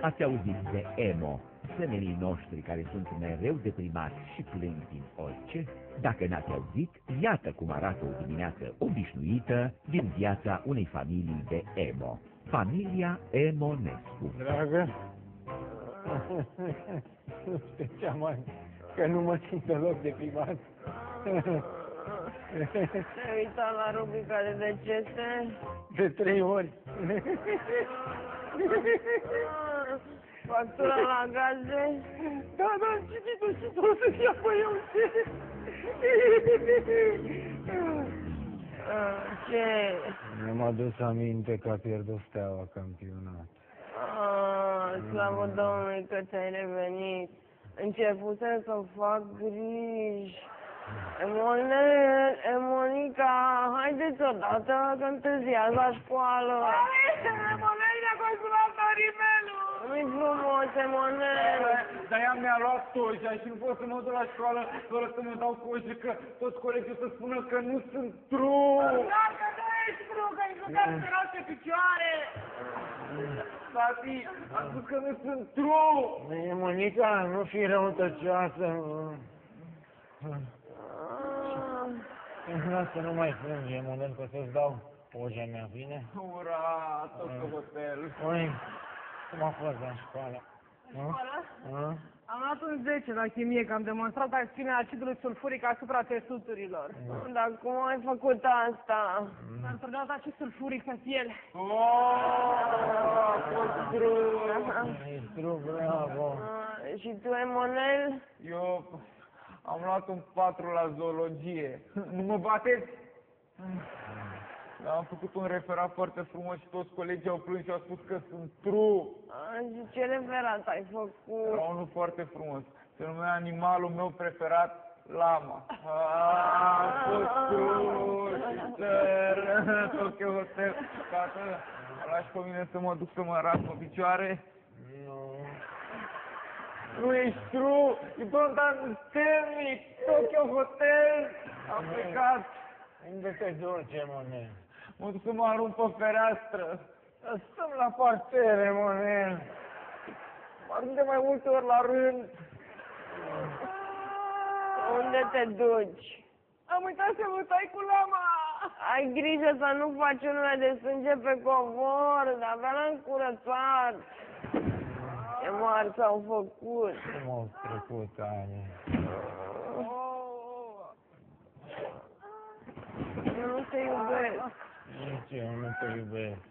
Ați auzit de emo, semenii noștri care sunt mereu deprimați și plâng din orice? Dacă n-ați auzit, iată cum arată o dimineață obișnuită din viața unei familii de emo. Familia Emonescu. Dragă, nu știu ce mai, că nu mă simt deloc deprimat. Te-ai uitat la rubrica de decese? De 3 ori. Factura la gaze? Da, am citit-o și tot să-ți ia pe eu Ce? Mi-am adus aminte că a pierdut Steaua campionat. Slavă Domnului că ți-ai revenit. Începusem să fac griji. Emonica, haideți odată că întârziați la școală. Emonel, a consulat Arimelul! Nu-i frumos, Emonel. Dar ea mi-a luat tojea și nu pot să mă duc la școală fără să mă dau coje, că toți colegii o să spună că nu sunt true. Dacă nu ești true, că ai jucat să erau pe picioare. Tati, a spus că nu sunt true. Monica, nu fi răutăcioasă. Lasă, nu mai plânge, model, că să-ți dau poja mea, bine? Ura, tot pe hotel. Oi, cum a fost la școală? Am luat un 10 la chimie, că am demonstrat acțiunea acidului sulfuric asupra țesuturilor. Dar cum ai făcut asta? Am turnat acid sulfuric pe piele. A fost true. Ești true, bravo. Și tu, Emonel? Eu am luat un 4 la zoologie. Nu mă bateți? Am făcut un referat foarte frumos și toți colegii au plâns și au spus că sunt true. Și ce referat ai făcut? Era unul foarte frumos. Se numea animalul meu preferat, lama. A fost true. Tokyo Hotel. Tată, mă lași pe mine să mă duc să mă ras pe picioare? Nu ești true. You don't understand me. Tokyo Hotel. Am plecat. Unde te duci, Monel? Mă duc să mă arunc pe fereastră. Stăm la partere, Monel. Mă arunc de mai multe ori la rând. Unde te duci? Am uitat să mă tai cu lama. Ai grijă să nu faci unele de sânge pe covor, dar avea l-am curățat. Ce mari s-au făcut. Cum au trecut ani? Eu nu te iubesc. Nici eu nu te iubesc.